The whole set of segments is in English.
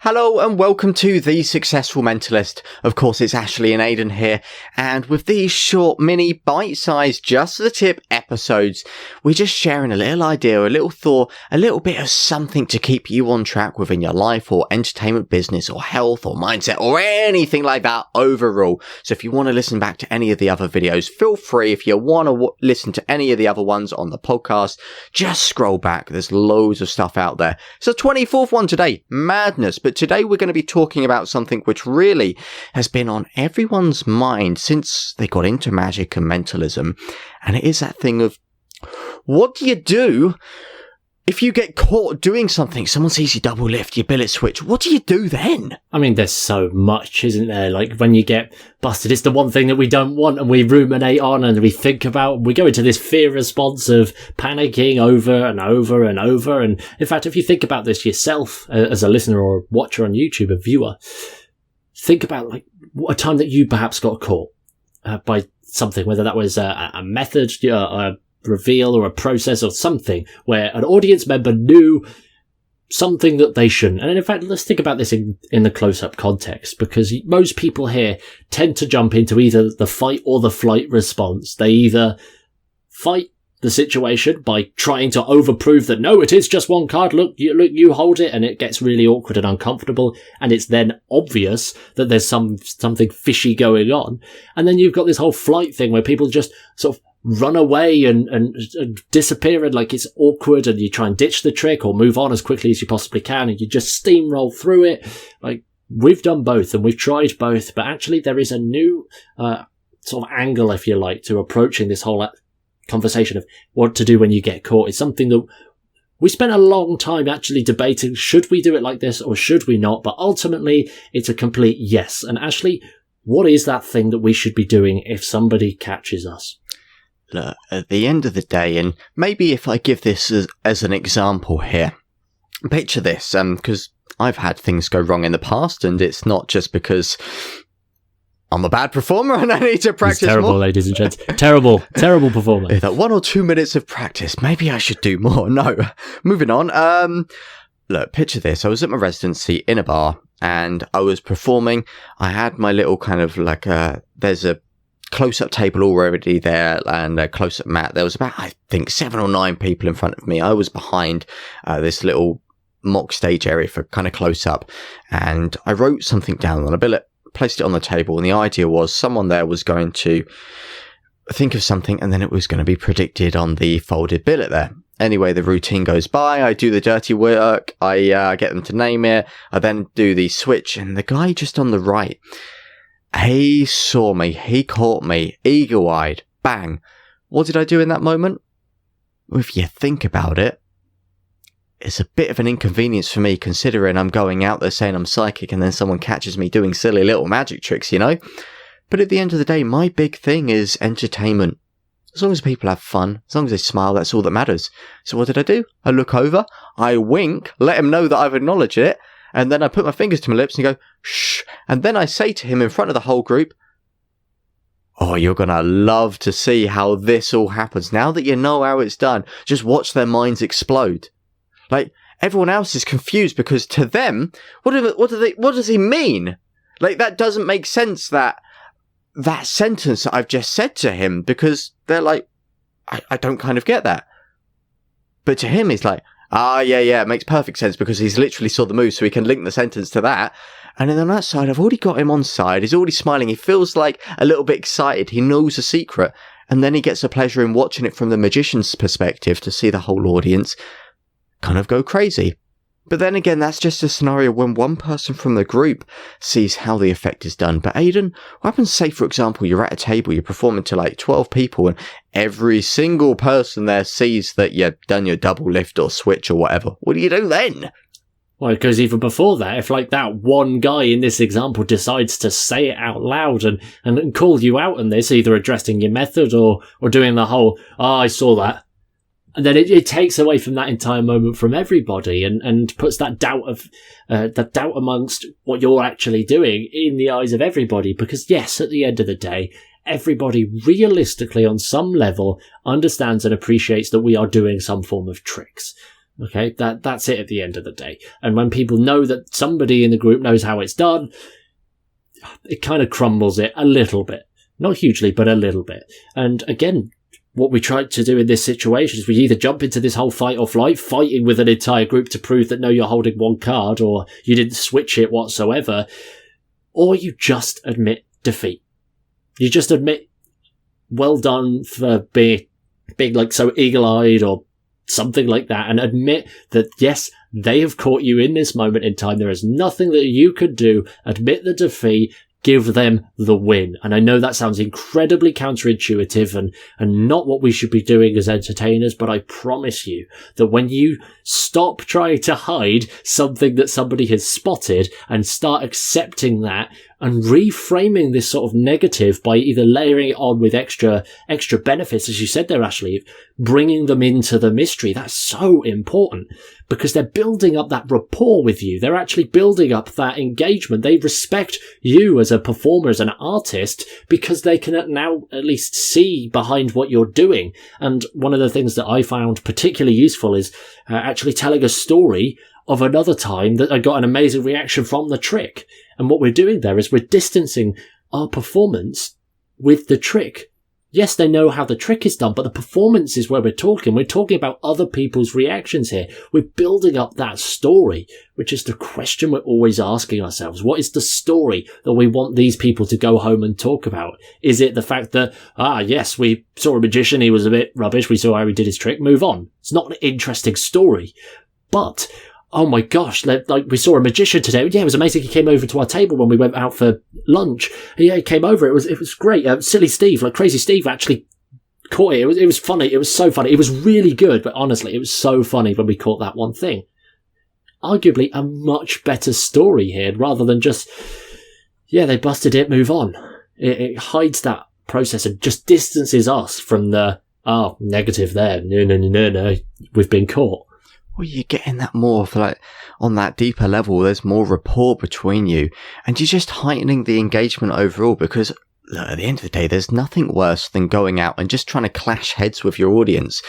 Hello and welcome to The Successful Mentalist. Of course, it's Ashley and Aidan here, and with these short, mini, bite-sized, just the tip episodes, we're just sharing a little idea, a little thought, a little bit of something to keep you on track within your life or entertainment business or health or mindset or anything like that overall. So if you want to listen back to any of the other videos, feel free. If you want to listen to any of the other ones on the podcast, just scroll back. There's loads of stuff out there. It's the 24th one today. Madness. But today we're going to be talking about something which really has been on everyone's mind since they got into magic and mentalism. And it is that thing of, what do you do if you get caught doing something? Someone sees you double lift, you billet switch. What do you do then? I mean, there's so much, isn't there? Like, when you get busted, it's the one thing that we don't want, and we ruminate on and we think about. We go into this fear response of panicking over and over and over. And in fact, if you think about this yourself as a listener or a watcher on YouTube, a viewer, think about like a time that you perhaps got caught by something, whether that was a method, a reveal or a process or something where an audience member knew something that they shouldn't. And in fact, let's think about this in the close-up context, because most people here tend to jump into either the fight or the flight response. They either fight the situation by trying to overprove that, no, it is just one card. Look, you hold it, and it gets really awkward and uncomfortable. And it's then obvious that there's something fishy going on. And then you've got this whole flight thing where people just sort of run away and disappear, and like it's awkward, and you try and ditch the trick or move on as quickly as you possibly can, and you just steamroll through it. Like, we've done both and we've tried both, but actually there is a new sort of angle, if you like, to approaching this whole conversation of what to do when you get caught. It's something that we spent a long time actually debating, should we do it like this or should we not? But ultimately it's a complete yes. And Ashley, what is that thing that we should be doing if somebody catches us? Look, at the end of the day, and maybe if I give this as an example here, picture this, because I've had things go wrong in the past, and it's not just because I'm a bad performer and I need to practice He's terrible, more. Ladies and gents. Terrible performer. That 1 or 2 minutes of practice, maybe I should do more. No, moving on. Look, picture this. I was at my residency in a bar, and I was performing. I had my little kind of like there's a close-up table already there and a close-up mat. There was about, I think, 7 or 9 people in front of me. I was behind this little mock stage area for kind of close-up, and I wrote something down on a billet, placed it on the table, and the idea was someone there was going to think of something, and then it was going to be predicted on the folded billet there. Anyway, the routine goes by. I do the dirty work. I get them to name it. I then do the switch, and the guy just on the right, he saw me, he caught me, eagle-eyed, bang. What did I do in that moment? Well, if you think about it, it's a bit of an inconvenience for me, considering I'm going out there saying I'm psychic and then someone catches me doing silly little magic tricks, you know? But at the end of the day, my big thing is entertainment. As long as people have fun, as long as they smile, that's all that matters. So what did I do? I look over, I wink, let him know that I've acknowledged it, and then I put my fingers to my lips and go, shh. And then I say to him in front of the whole group, oh, you're going to love to see how this all happens. Now that you know how it's done, just watch their minds explode. Like, everyone else is confused because to them, what does he mean? Like, that doesn't make sense, that sentence that I've just said to him, because they're like, I don't kind of get that. But to him, he's like, yeah, it makes perfect sense because he's literally saw the move, so he can link the sentence to that. And then on that side, I've already got him on side. He's already smiling. He feels like a little bit excited. He knows a secret. And then he gets a pleasure in watching it from the magician's perspective to see the whole audience kind of go crazy. But then again, that's just a scenario when one person from the group sees how the effect is done. But Aidan, what happens, say, for example, you're at a table, you're performing to like 12 people, and every single person there sees that you've done your double lift or switch or whatever. What do you do then? Well, it goes even before that. If like that one guy in this example decides to say it out loud and call you out on this, either addressing your method or doing the whole, I saw that. And then it takes away from that entire moment from everybody and puts that doubt amongst what you're actually doing in the eyes of everybody. Because yes, at the end of the day, everybody realistically on some level understands and appreciates that we are doing some form of tricks. Okay, that's it at the end of the day. And when people know that somebody in the group knows how it's done, it kind of crumbles it a little bit. Not hugely, but a little bit. And again, what we tried to do in this situation is we either jump into this whole fight or flight, fighting with an entire group to prove that no, you're holding one card or you didn't switch it whatsoever, or you just admit defeat. You just admit, well done for being like so eagle-eyed or something like that, and admit that yes, they have caught you in this moment in time. There is nothing that you could do. Admit the defeat. Give them the win. And I know that sounds incredibly counterintuitive and not what we should be doing as entertainers, but I promise you that when you stop trying to hide something that somebody has spotted and start accepting that and reframing this sort of negative by either layering it on with extra benefits, as you said there, Ashley, bringing them into the mystery, that's so important because they're building up that rapport with you. They're actually building up that engagement. They respect you as a performer, as an artist, because they can now at least see behind what you're doing. And one of the things that I found particularly useful is actually telling a story of another time that I got an amazing reaction from the trick. And what we're doing there is we're distancing our performance with the trick. Yes, they know how the trick is done, but the performance is where we're talking. We're talking about other people's reactions here. We're building up that story, which is the question we're always asking ourselves. What is the story that we want these people to go home and talk about? Is it the fact that, yes, we saw a magician, he was a bit rubbish, we saw how he did his trick, move on. It's not an interesting story. But oh my gosh, like we saw a magician today. Yeah, it was amazing. He came over to our table when we went out for lunch. Yeah, he came over. It was great. Silly Steve, like Crazy Steve actually caught it. It was funny. It was so funny. It was really good, but honestly, it was so funny when we caught that one thing. Arguably a much better story here rather than just, yeah, they busted it, move on. It hides that process and just distances us from the, negative there. No, we've been caught. Well, you're getting that more for like on that deeper level. There's more rapport between you, and you're just heightening the engagement overall. Because look, at the end of the day, there's nothing worse than going out and just trying to clash heads with your audience.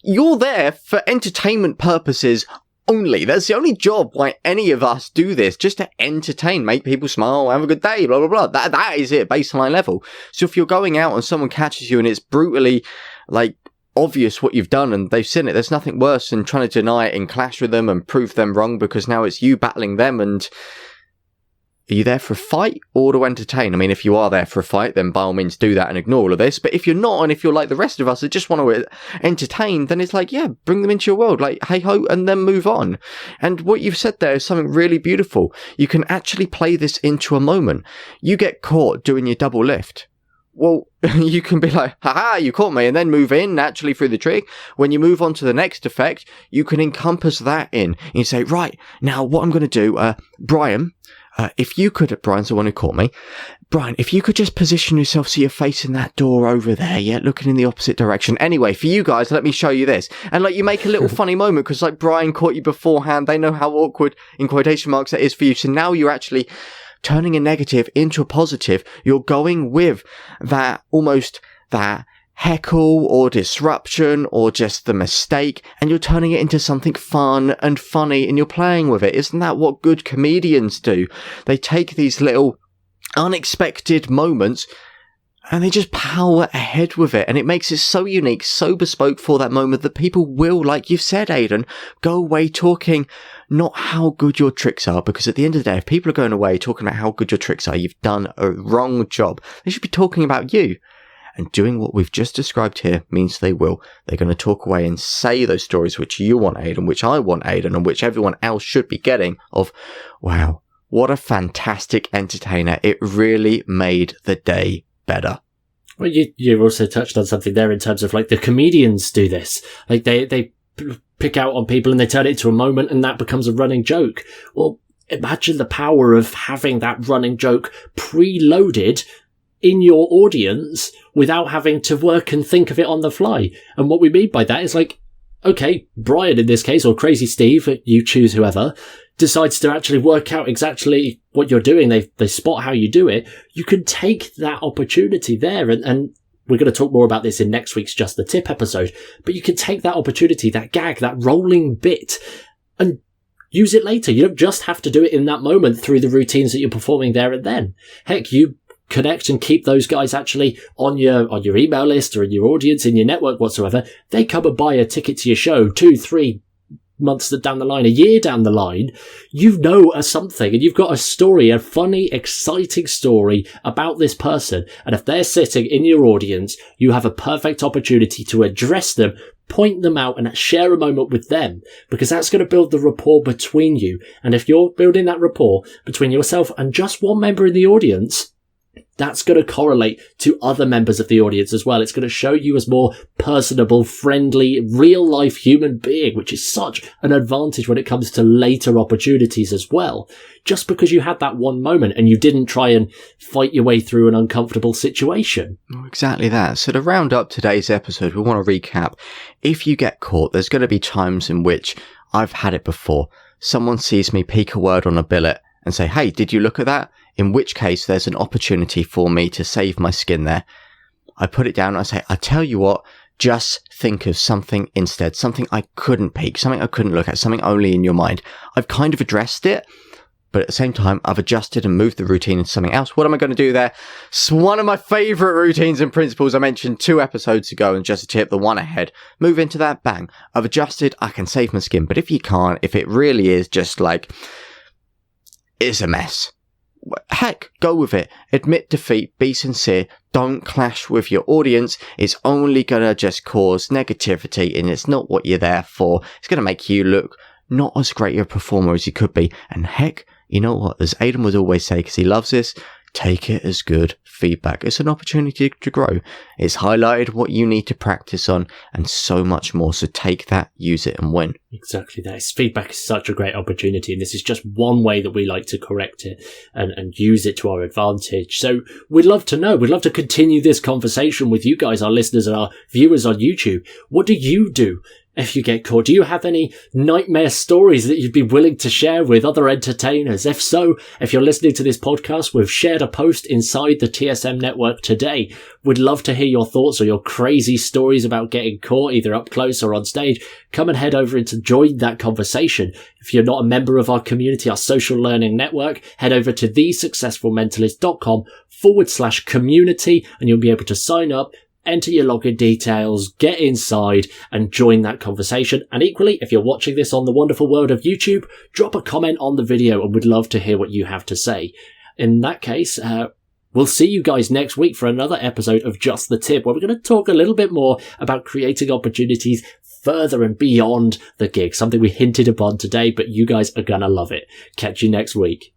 You're there for entertainment purposes only. That's the only job why any of us do this, just to entertain, make people smile, have a good day, blah blah blah. That is it, baseline level. So if you're going out and someone catches you and it's brutally like obvious what you've done and they've seen it, there's nothing worse than trying to deny it and clash with them and prove them wrong, because now it's you battling them. And are you there for a fight or to entertain? I mean, if you are there for a fight, then by all means do that and ignore all of this. But if you're not, and if you're like the rest of us that just want to entertain, then it's like, yeah, bring them into your world, like hey ho, and then move on. And what you've said there is something really beautiful. You can actually play this into a moment. You get caught doing your double lift. Well, you can be like, haha, you caught me, and then move in naturally through the trick. When you move on to the next effect, you can encompass that in. And you say, right, now what I'm going to do, Brian, if you could, Brian's the one who caught me. Brian, if you could just position yourself so you're facing that door over there, yeah, looking in the opposite direction. Anyway, for you guys, let me show you this. And like, you make a little funny moment because like Brian caught you beforehand. They know how awkward, in quotation marks, that is for you. So now you're actually turning a negative into a positive. You're going with that, almost that heckle or disruption or just the mistake, and you're turning it into something fun and funny, and you're playing with it. Isn't that what good comedians do? They take these little unexpected moments and they just power ahead with it, and it makes it so unique, so bespoke for that moment that people will, like you've said, Aidan, go away talking not how good your tricks are, because at the end of the day, if people are going away talking about how good your tricks are, you've done a wrong job. They should be talking about you. And doing what we've just described here means they will. They're going to talk away and say those stories which you want, Aidan, which I want, Aidan, and which everyone else should be getting of, wow, what a fantastic entertainer. It really made the day better. Well, you also touched on something there in terms of like the comedians do this. Like they pick out on people and they turn it into a moment and that becomes a running joke. Well, imagine the power of having that running joke preloaded in your audience without having to work and think of it on the fly. And what we mean by that is like, okay, Brian in this case, or Crazy Steve, you choose whoever, decides to actually work out exactly what you're doing. They spot how you do it. You can take that opportunity there and we're going to talk more about this in next week's Just the Tip episode, but you can take that opportunity, that gag, that rolling bit, and use it later. You don't just have to do it in that moment through the routines that you're performing there and then. Heck, you connect and keep those guys actually on your email list or in your audience, in your network whatsoever. They come and buy a ticket to your show 2-3 months down the line, a year down the line. You know something, and you've got a story, a funny, exciting story about this person. And if they're sitting in your audience, you have a perfect opportunity to address them, point them out, and share a moment with them, because that's going to build the rapport between you. And if you're building that rapport between yourself and just one member in the audience, that's going to correlate to other members of the audience as well. It's going to show you as more personable, friendly, real-life human being, which is such an advantage when it comes to later opportunities as well. Just because you had that one moment and you didn't try and fight your way through an uncomfortable situation. Well, exactly that. So to round up today's episode, we want to recap. If you get caught, there's going to be times in which I've had it before. Someone sees me peek a word on a billet and say, hey, did you look at that? In which case there's an opportunity for me to save my skin there. I put it down and I say, I tell you what, just think of something instead, something I couldn't peek, something I couldn't look at, something only in your mind. I've kind of addressed it, but at the same time, I've adjusted and moved the routine into something else. What am I going to do there? It's one of my favorite routines and principles I mentioned 2 episodes ago, and just a tip, the one ahead. Move into that, bang. I've adjusted, I can save my skin. But if you can't, if it really is just like, it's a mess, heck, go with it. Admit defeat, be sincere, don't clash with your audience. It's only going to just cause negativity, and it's not what you're there for. It's going to make you look not as great a performer as you could be. And heck, you know what? As Aidan would always say, because he loves this, take it as good feedback. It's an opportunity to grow. It's highlighted what you need to practice on and so much more. So take that, use it, and win. Exactly that. Feedback is such a great opportunity, and this is just one way that we like to correct it and use it to our advantage. So we'd love to know. We'd love to continue this conversation with you guys, our listeners and our viewers on YouTube. What do you do if you get caught? Do you have any nightmare stories that you'd be willing to share with other entertainers? If so, if you're listening to this podcast, we've shared a post inside the TSM network today. We'd love to hear your thoughts or your crazy stories about getting caught, either up close or on stage. Come and head over and to join that conversation. If you're not a member of our community, our social learning network, head over to thesuccessfulmentalist.com/community and you'll be able to sign up, enter your login details, get inside and join that conversation. And equally, if you're watching this on the wonderful world of YouTube, drop a comment on the video and we'd love to hear what you have to say. In that case, we'll see you guys next week for another episode of Just the Tip, where we're going to talk a little bit more about creating opportunities further and beyond the gig, something we hinted upon today, but you guys are going to love it. Catch you next week.